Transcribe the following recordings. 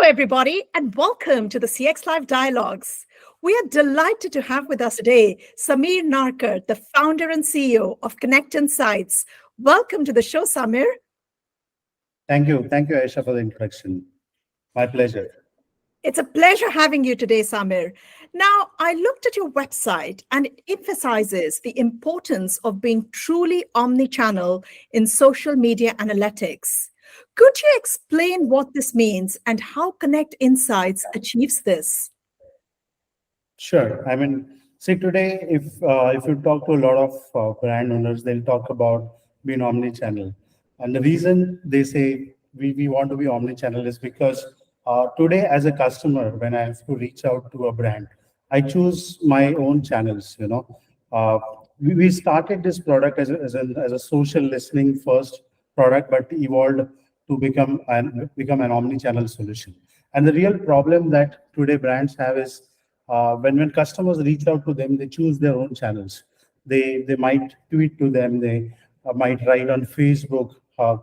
everybody, and welcome to the CX Live Dialogues. We are delighted to have with us today Samir Narkar, the founder and CEO of Konnect Insights. Welcome to the show, Samir. Thank you. Thank you, Aisha, for the introduction. My pleasure. It's a pleasure having you today, Samir. Now, I looked at your website and it emphasizes the importance of being truly omni-channel in social media analytics. Could you explain what this means and how Konnect Insights achieves this? Sure. See today, if you talk to a lot of brand owners, they'll talk about being omni-channel, and the reason they say we want to be omni-channel is because today, as a customer, when I have to reach out to a brand, I choose my own channels. Uh, we started this product as a social listening first product, but evolved to become an omni-channel solution. And the real problem that today brands have is when customers reach out to them, they choose their own channels. They might tweet to them, they might write on Facebook,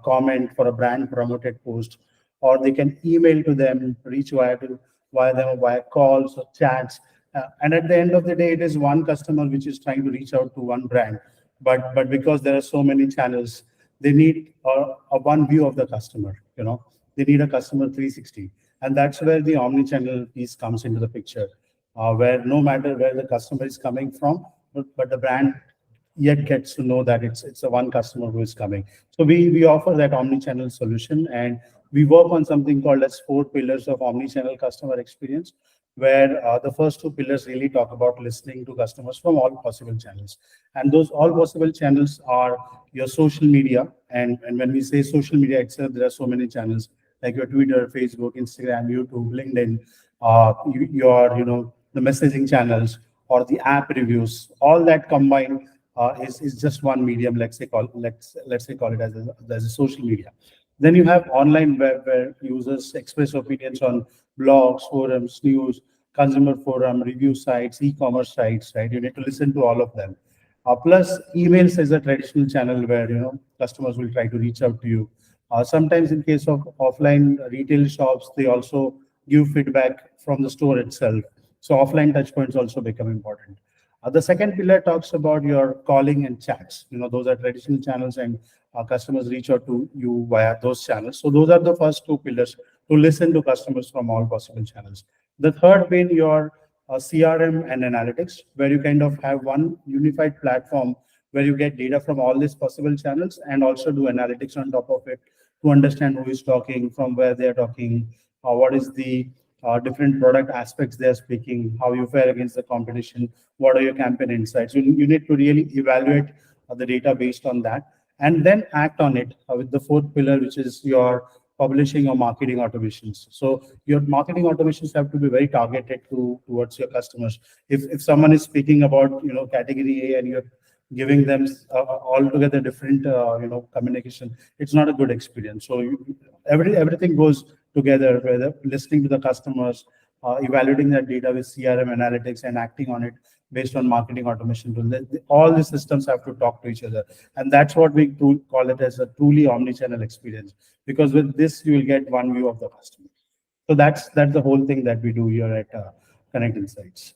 comment for a brand promoted post, or they can email to them, reach via them via calls or chats. And at the end of the day, it is one customer which is trying to reach out to one brand. But because there are so many channels, they need a one view of the customer. They need a customer 360, and that's where the omni-channel piece comes into the picture, where no matter where the customer is coming from, but the brand yet gets to know that it's a one customer who is coming. So we offer that omni-channel solution, and we work on something called as 4 pillars of omni-channel customer experience, where the first 2 pillars really talk about listening to customers from all possible channels. And those all possible channels are your social media. And when we say social media itself, there are so many channels like your Twitter, Facebook, Instagram, YouTube, LinkedIn, the messaging channels or the app reviews. All that combined is just one medium. Let's say call it as a social media. Then you have online web, where users express opinions on blogs, forums, news, consumer forum, review sites, e-commerce sites. Right, you need to listen to all of them. Plus, emails is a traditional channel where customers will try to reach out to you. Sometimes, in case of offline retail shops, they also give feedback from the store itself. So offline touchpoints also become important. The second pillar talks about your calling and chats. Those are traditional channels, and customers reach out to you via those channels. So those are the first 2 pillars, to listen to customers from all possible channels. The third being your CRM and analytics, where you kind of have one unified platform where you get data from all these possible channels and also do analytics on top of it to understand who is talking, from where they are talking, what is the different product aspects they're speaking, how you fare against the competition, what are your campaign insights. You need to really evaluate the data based on that, and then act on it with the fourth pillar, which is your publishing or marketing automations. So your marketing automations have to be very targeted towards your customers. If someone is speaking about category A and you're giving them altogether different communication, it's not a good experience. So everything goes together, whether listening to the customers, evaluating that data with CRM analytics, and acting on it based on marketing automation tools. All the systems have to talk to each other, and that's what we call it as a truly omni-channel experience. Because with this, you will get one view of the customer. So that's the whole thing that we do here at Konnect Insights.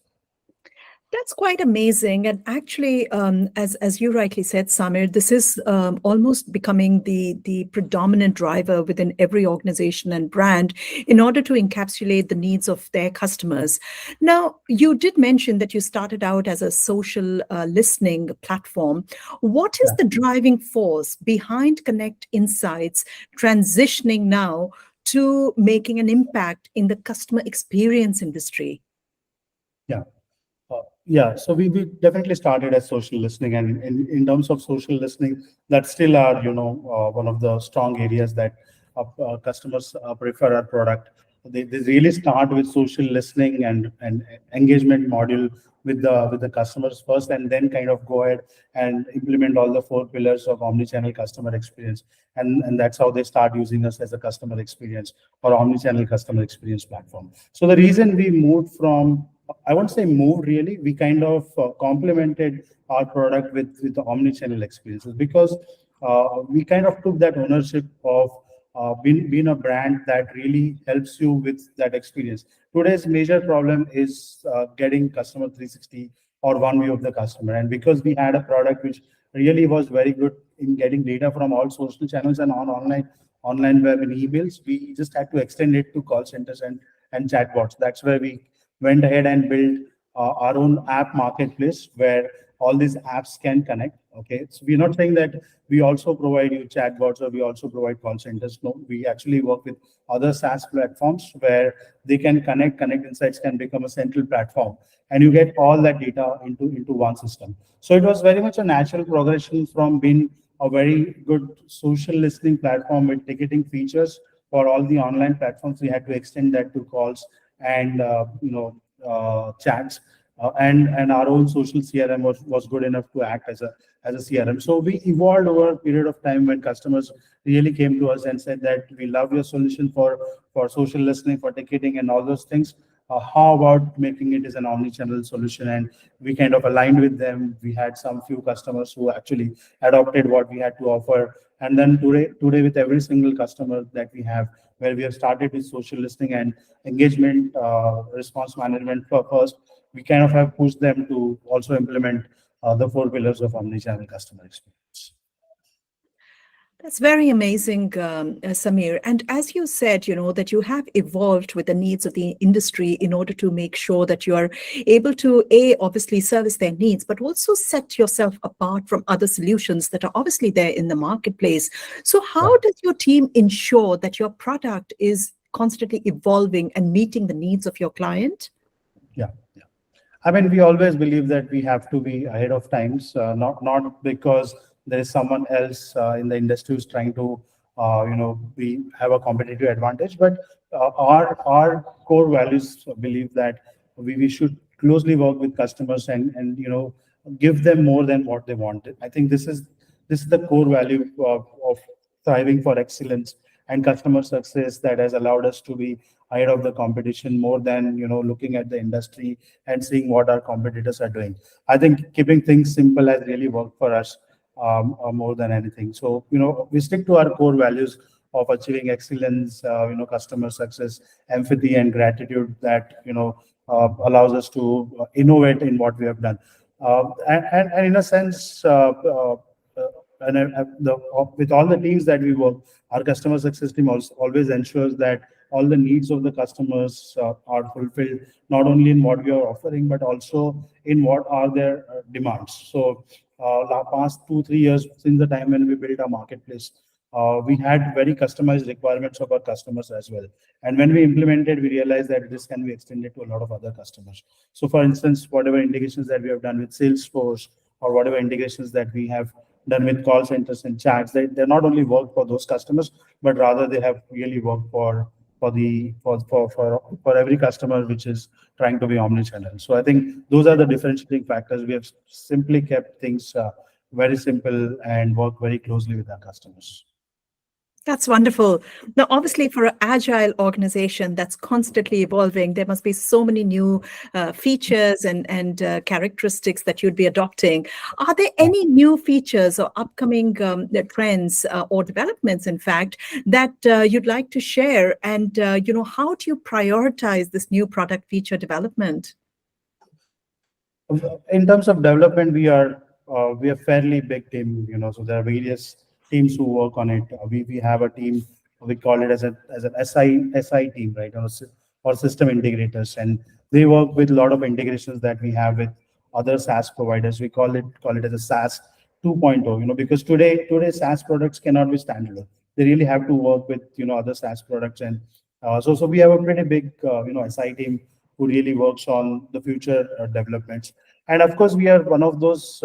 That's quite amazing. And actually, as you rightly said, Samir, this is almost becoming the predominant driver within every organization and brand in order to encapsulate the needs of their customers. Now, you did mention that you started out as a social listening platform. What is the driving force behind Konnect Insights transitioning now to making an impact in the customer experience industry? So we definitely started as social listening, and in terms of social listening, that's still our one of the strong areas that customers prefer our product. They really start with social listening and engagement module with the customers first, and then kind of go ahead and implement all the 4 pillars of omnichannel customer experience, and that's how they start using us as a customer experience or omnichannel customer experience platform. So the reason we moved from, I won't say moved really, we kind of complemented our product with the omnichannel experiences, because we kind of took that ownership of been a brand that really helps you with that experience. Today's major problem is getting customer 360 or one view of the customer. And because we had a product which really was very good in getting data from all social channels and on online web and emails, we just had to extend it to call centers and chatbots. That's where we went ahead and built our own app marketplace where all these apps can connect. Okay, so we're not saying that we also provide you chatbots or we also provide call centers. No, we actually work with other SaaS platforms where they can connect. Connect Insights can become a central platform, and you get all that data into one system. So it was very much a natural progression from being a very good social listening platform with ticketing features for all the online platforms. We had to extend that to calls and chats, and our own social CRM was good enough to act as a CRM. So we evolved over a period of time when customers really came to us and said that we love your solution for social listening, for ticketing, and all those things. How about making it as an omni-channel solution? And we kind of aligned with them. We had some few customers who actually adopted what we had to offer. And then today with every single customer that we have, where we have started with social listening and engagement response management first, we kind of have pushed them to also implement the four pillars of omni-channel customer experience. That's very amazing, Samir. And as you said, that you have evolved with the needs of the industry in order to make sure that you are able to, obviously service their needs, but also set yourself apart from other solutions that are obviously there in the marketplace. So how does your team ensure that your product is constantly evolving and meeting the needs of your client? Yeah. I mean, we always believe that we have to be ahead of times, not because there is someone else in the industry who's trying to, we have a competitive advantage, but our core values believe that we should closely work with customers and give them more than what they wanted. I think this is the core value of thriving for excellence and customer success that has allowed us to be ahead of the competition more than looking at the industry and seeing what our competitors are doing. I think keeping things simple has really worked for us more than anything. So we stick to our core values of achieving excellence, customer success, empathy, and gratitude that allows us to innovate in what we have done. And in a sense, with all the teams that we work, our customer success team also always ensures that all the needs of the customers are fulfilled, not only in what we are offering, but also in what are their demands. So, the past 2-3 years since the time when we built our marketplace, we had very customized requirements of our customers as well. And when we implemented, we realized that this can be extended to a lot of other customers. So, for instance, whatever integrations that we have done with Salesforce or whatever integrations that we have done with call centers and chats, they're not only work for those customers, but rather they have really worked for every customer which is trying to be omnichannel. So I think those are the differentiating factors. We have simply kept things very simple and work very closely with our customers. That's wonderful. Now, obviously, for an agile organization that's constantly evolving, there must be so many new features and characteristics that you'd be adopting. Are there any new features or upcoming trends or developments, in fact, that you'd like to share? And how do you prioritize this new product feature development? In terms of development, we are fairly big team. So there are various teams who work on it. We have a team, we call it as an SI team, right? Or system integrators, and they work with a lot of integrations that we have with other SaaS providers. We call it as a SaaS 2.0. Because today SaaS products cannot be standalone. They really have to work with other SaaS products, and so we have a pretty big SI team who really works on the future developments. And of course, we are one of those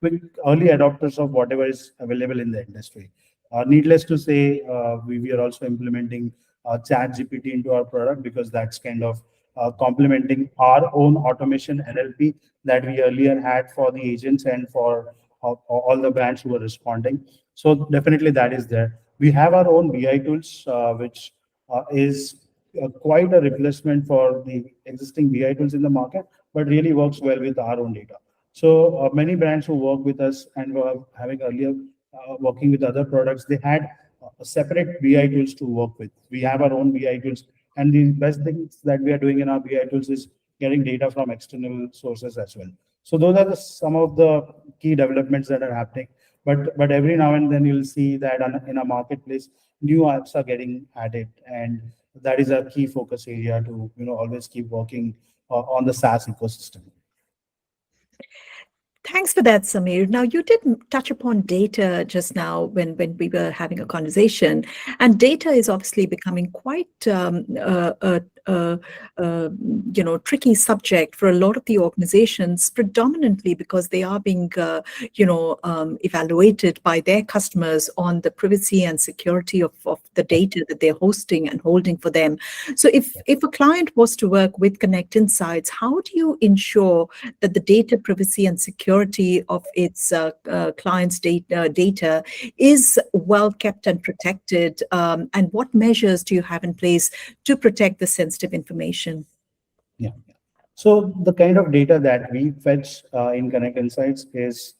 quick early adopters of whatever is available in the industry. Needless to say, we are also implementing Chat GPT into our product because that's kind of complementing our own automation NLP that we earlier had for the agents and for all the brands who were responding. So definitely that is there. We have our own BI tools, which is quite a replacement for the existing BI tools in the market, but really works well with our own data. So many brands who work with us and were having earlier working with other products, they had separate BI tools to work with. We have our own BI tools, and the best things that we are doing in our BI tools is getting data from external sources as well. So those are some of the key developments that are happening. But every now and then you'll see that in a marketplace, new apps are getting added, and that is a key focus area to always keep working on the SaaS ecosystem. Thanks for that, Samir. Now, you did touch upon data just now when we were having a conversation, and data is obviously becoming quite tricky subject for a lot of the organizations, predominantly because they are being evaluated by their customers on the privacy and security of the data that they're hosting and holding for them. So, if a client was to work with Konnect Insights, how do you ensure that the data privacy and security of its clients' data is well kept and protected? And what measures do you have in place to protect the sensitive information? Yeah. So the kind of data that we fetch in Konnect Insights is,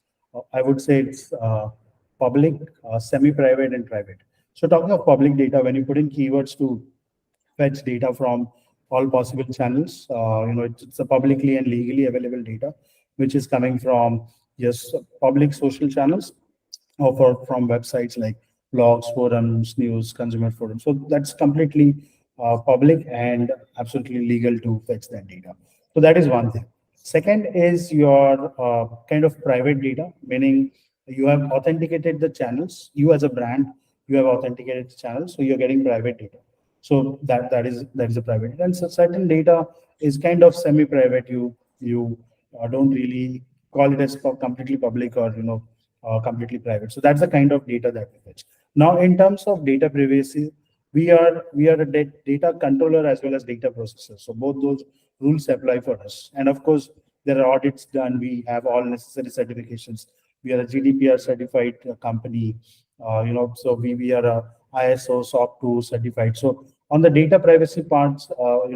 I would say, it's public, semi-private, and private. So talking of public data, when you put in keywords to fetch data from all possible channels. It's a publicly and legally available data, which is coming from yes, public social channels or from websites like blogs, forums, news, consumer forums. So that's completely public and absolutely legal to fetch that data. So that is one thing. Second is your kind of private data, meaning you have authenticated the channels. You as a brand, you have authenticated the channels, so you're getting private data. So that is a private data. And so certain data is kind of semi-private. You don't really call it as completely public or completely private. So that's the kind of data that we fetch. Now, in terms of data privacy, we are a data controller as well as data processor. So both those rules apply for us. And of course, there are audits done. We have all necessary certifications. We are a GDPR certified company. So we are a ISO SOC 2 certified. So on the data privacy parts,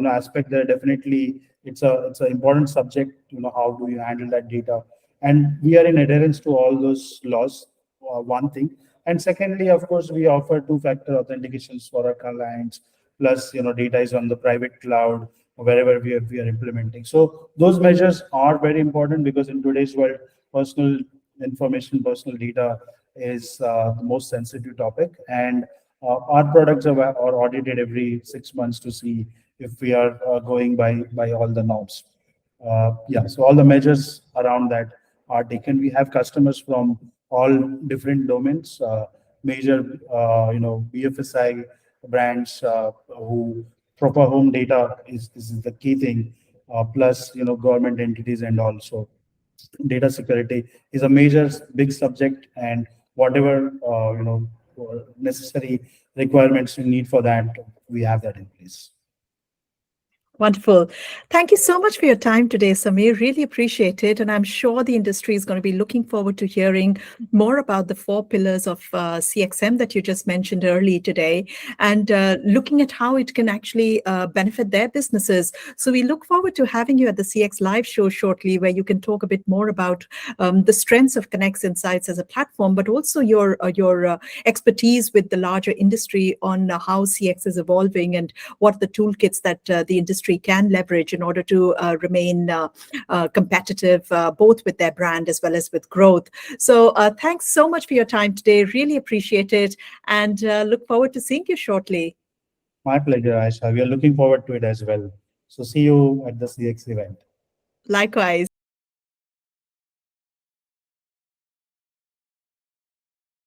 aspect there, definitely it's an important subject. How do you handle that data? And we are in adherence to all those laws. One thing, and secondly, of course, we offer two-factor authentications for our clients. Plus, data is on the private cloud wherever we are implementing. So those measures are very important because in today's world, personal information, personal data is the most sensitive topic, and our products are audited every 6 months to see if we are going by all the norms. Yeah, so all the measures around that are taken. We have customers from all different domains, major, BFSI brands who proper home data is the key thing, plus, government entities and also data security is a major big subject, and whatever, necessary requirements you need for that, we have that in place. Wonderful. Thank you so much for your time today, Samir. Really appreciate it. And I'm sure the industry is going to be looking forward to hearing more about the four pillars of CXM that you just mentioned early today, and looking at how it can actually benefit their businesses. So we look forward to having you at the CX Live show shortly, where you can talk a bit more about the strengths of Konnect Insights as a platform, but also your expertise with the larger industry on how CX is evolving and what the toolkits that the industry can leverage in order to remain competitive, both with their brand as well as with growth. So thanks so much for your time today. Really appreciate it, and look forward to seeing you shortly. My pleasure, Aisha. We are looking forward to it as well. So see you at the CX event. Likewise.